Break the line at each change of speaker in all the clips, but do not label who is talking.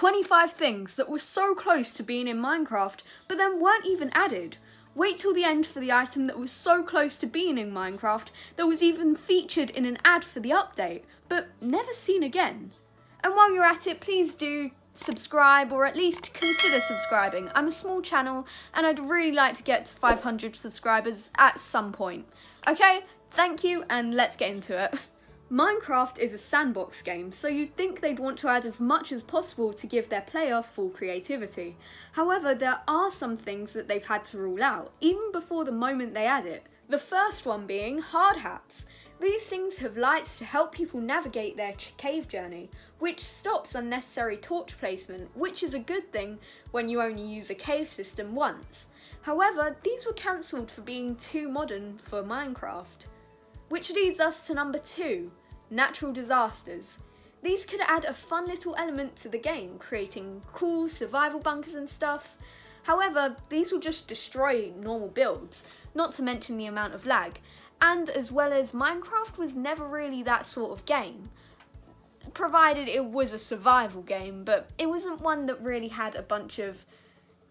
25 things that were so close to being in Minecraft, but then weren't even added. Wait till the end for the item that was so close to being in Minecraft that was even featured in an ad for the update, but never seen again. And while you're at it, please do subscribe, or at least consider subscribing. I'm a small channel and I'd really like to get to 500 subscribers at some point. Okay, thank you, and let's get into it. Minecraft is a sandbox game, so you'd think they'd want to add as much as possible to give their player full creativity. However, there are some things that they've had to rule out, even before the moment they add it. The first one being hard hats. These things have lights to help people navigate their cave journey, which stops unnecessary torch placement, which is a good thing when you only use a cave system once. However, these were cancelled for being too modern for Minecraft. Which leads us to number 2, natural disasters. These could add a fun little element to the game, creating cool survival bunkers and stuff. However, these will just destroy normal builds, not to mention the amount of lag. And as well as Minecraft was never really that sort of game, provided it was a survival game, but it wasn't one that really had a bunch of...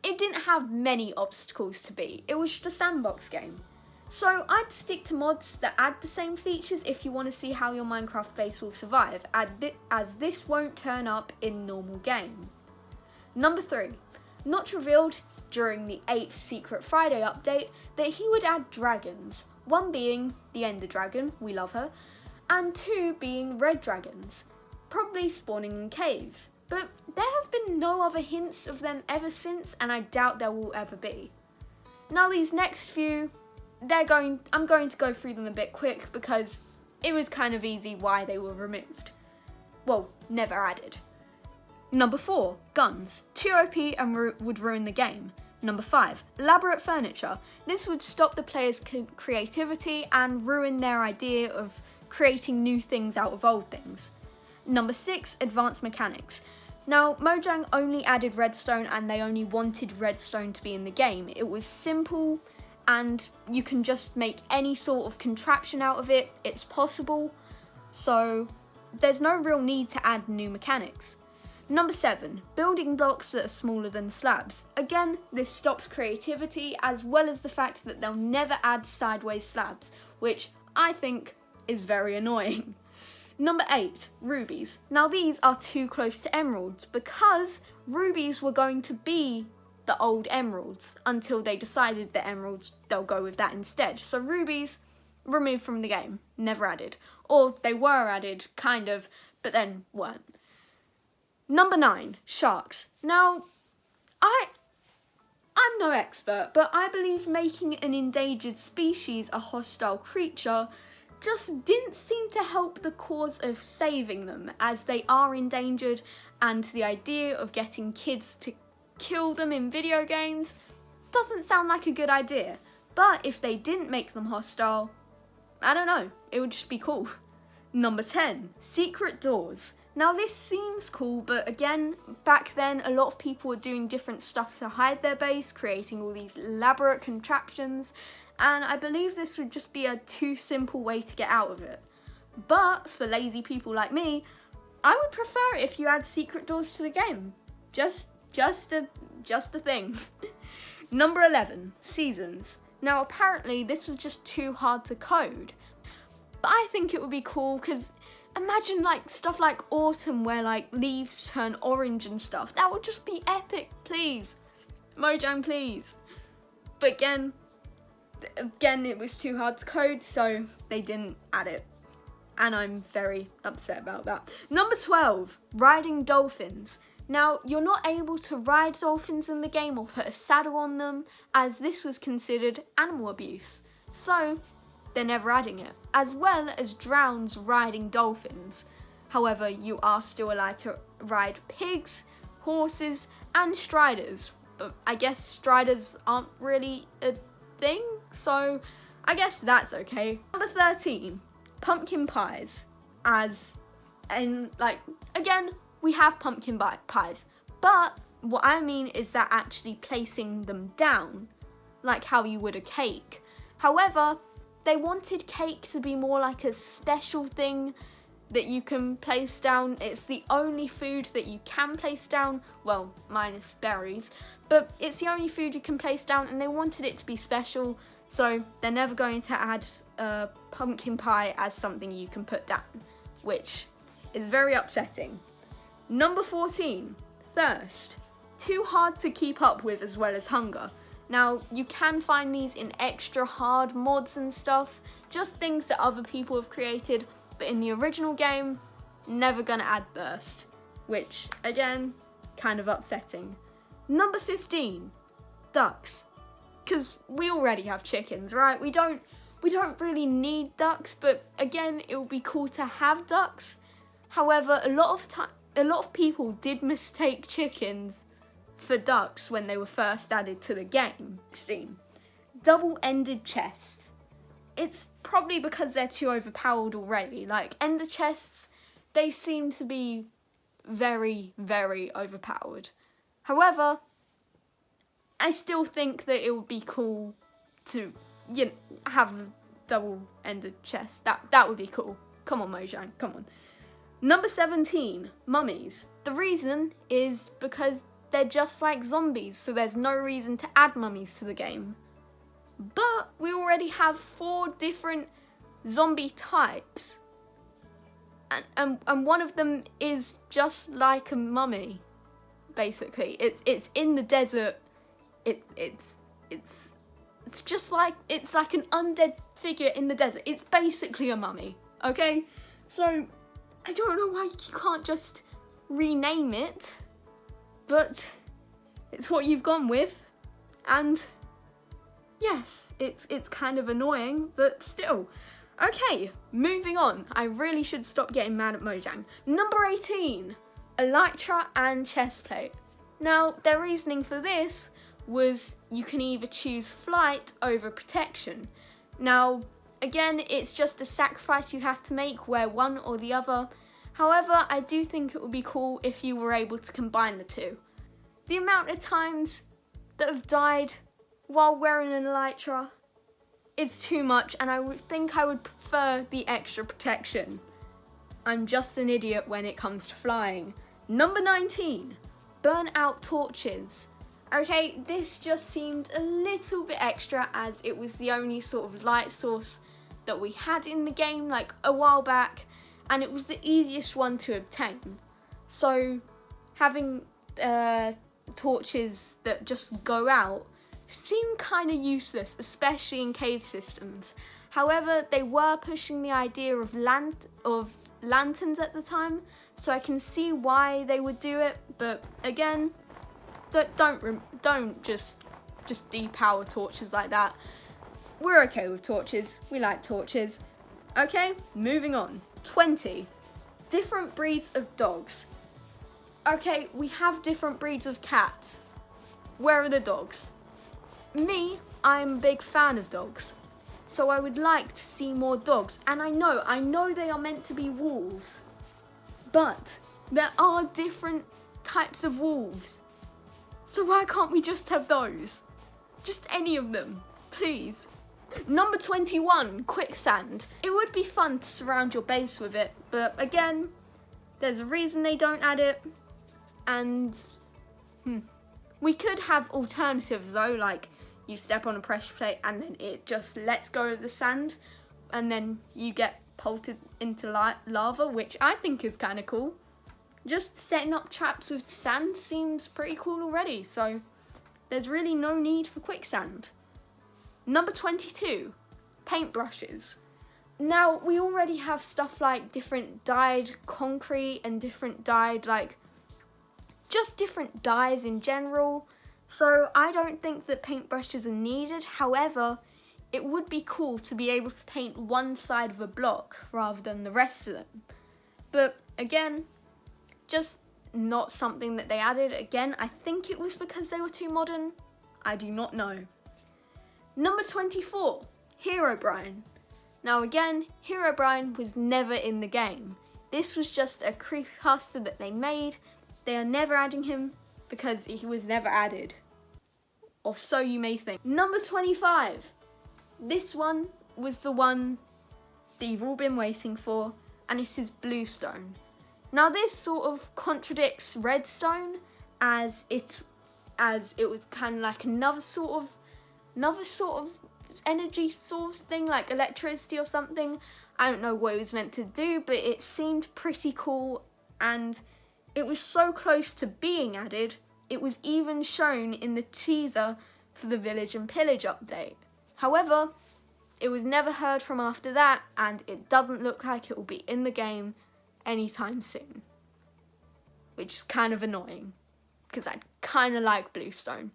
It didn't have many obstacles to beat, it was just a sandbox game. So I'd stick to mods that add the same features if you want to see how your Minecraft base will survive, as this won't turn up in normal game. Number 3. Notch revealed during the 8th Secret Friday update that he would add dragons, one being the Ender Dragon, we love her, and 2 being red dragons, probably spawning in caves. But there have been no other hints of them ever since, and I doubt there will ever be. Now these next few, I'm going to go through them a bit quick because it was kind of easy why they were removed. Well, never added. Number 4, guns. Too OP and would ruin the game. Number 5, elaborate furniture. This would stop the player's creativity and ruin their idea of creating new things out of old things. Number 6, advanced mechanics. Now, Mojang only added redstone and they only wanted redstone to be in the game. It was simple and you can just make any sort of contraption out of it. It's possible, so there's no real need to add new mechanics. Number 7, building blocks that are smaller than slabs. Again, this stops creativity, as well as the fact that they'll never add sideways slabs, which I think is very annoying. Number 8, rubies. Now these are too close to emeralds because rubies were going to be the old emeralds until they decided that emeralds, they'll go with that instead. So rubies, removed from the game, never added. Or they were added, kind of, but then weren't. Number 9, sharks. Now, I'm no expert, but I believe making an endangered species a hostile creature just didn't seem to help the cause of saving them, as they are endangered, and the idea of getting kids to kill them in video games doesn't sound like a good idea. But if they didn't make them hostile, I don't know, it would just be cool. Number 10, secret doors. Now this seems cool, but again, back then a lot of people were doing different stuff to hide their base, creating all these elaborate contraptions, and I believe this would just be a too simple way to get out of it. But for lazy people like me, I would prefer it if you add secret doors to the game. Just a thing. Number 11, seasons. Now apparently this was just too hard to code, but I think it would be cool because imagine like stuff like autumn where like leaves turn orange and stuff. That would just be epic, please. Mojang, please. But again, it was too hard to code, so they didn't add it. And I'm very upset about that. Number 12, riding dolphins. Now, you're not able to ride dolphins in the game or put a saddle on them, as this was considered animal abuse. So, they're never adding it, as well as drowns riding dolphins. However, you are still allowed to ride pigs, horses, and striders. But I guess striders aren't really a thing, so I guess that's okay. Number 13, pumpkin pies. Again, we have pumpkin pies, but what I mean is that actually placing them down, like how you would a cake. However, they wanted cake to be more like a special thing that you can place down. It's the only food that you can place down, well, minus berries, but it's the only food you can place down, and they wanted it to be special, so they're never going to add pumpkin pie as something you can put down, which is very upsetting. Number 14, thirst. Too hard to keep up with as well as hunger. Now, you can find these in extra hard mods and stuff, just things that other people have created, but in the original game, never gonna add thirst, which, again, kind of upsetting. Number 15, ducks. Because we already have chickens, right? We don't really need ducks, but again, it would be cool to have ducks. However, a lot of people did mistake chickens for ducks when they were first added to the game. 16. Double-ended chests. It's probably because they're too overpowered already. Like, ender chests, they seem to be very, very overpowered. However, I still think that it would be cool to, have a double-ended chest. That would be cool. Come on, Mojang, come on. Number 17, mummies. The reason is because they're just like zombies, so there's no reason to add mummies to the game. But we already have 4 different zombie types. And one of them is just like a mummy, basically. It's in the desert. It's just like, it's like an undead figure in the desert. It's basically a mummy, okay? So, I don't know why you can't just rename it, but it's what you've gone with, and yes, it's kind of annoying, but still. Okay, moving on. I really should stop getting mad at Mojang. Number 18, elytra and chestplate. Now, their reasoning for this was you can either choose flight over protection. Now, again, it's just a sacrifice you have to make, where one or the other. However, I do think it would be cool if you were able to combine the two. The amount of times that have died while wearing an elytra, it's too much, and I would think I would prefer the extra protection. I'm just an idiot when it comes to flying. Number 19, burn out torches. Okay, this just seemed a little bit extra as it was the only sort of light source that we had in the game like a while back, and it was the easiest one to obtain. So having torches that just go out seemed kind of useless, especially in cave systems. However, they were pushing the idea of lanterns at the time, so I can see why they would do it. But again, don't just depower torches like that. We're okay with torches. We like torches. Okay, moving on. 20. Different breeds of dogs. Okay, we have different breeds of cats. Where are the dogs? Me, I'm a big fan of dogs. So I would like to see more dogs. And I know they are meant to be wolves. But there are different types of wolves. So why can't we just have those? Just any of them, please. Number 21, quicksand. It would be fun to surround your base with it, but again, there's a reason they don't add it, and we could have alternatives though, like you step on a pressure plate and then it just lets go of the sand, and then you get pelted into lava, which I think is kind of cool. Just setting up traps with sand seems pretty cool already, so there's really no need for quicksand. Number 22, paintbrushes. Now, we already have stuff like different dyed concrete and different dyed, just different dyes in general. So I don't think that paintbrushes are needed. However, it would be cool to be able to paint one side of a block rather than the rest of them. But again, just not something that they added. Again, I think it was because they were too modern. I do not know. Number 24, Herobrine. Now again, Herobrine was never in the game. This was just a creepypasta that they made. They are never adding him because he was never added. Or so you may think. Number 25. This one was the one that you've all been waiting for. and it is bluestone. Now this sort of contradicts redstone, as it was kind of like another sort of energy source thing, like electricity or something. I don't know what it was meant to do, but it seemed pretty cool, and it was so close to being added, it was even shown in the teaser for the Village and Pillage update. However, it was never heard from after that, and it doesn't look like it will be in the game anytime soon. Which is kind of annoying, because I kind of like bluestone.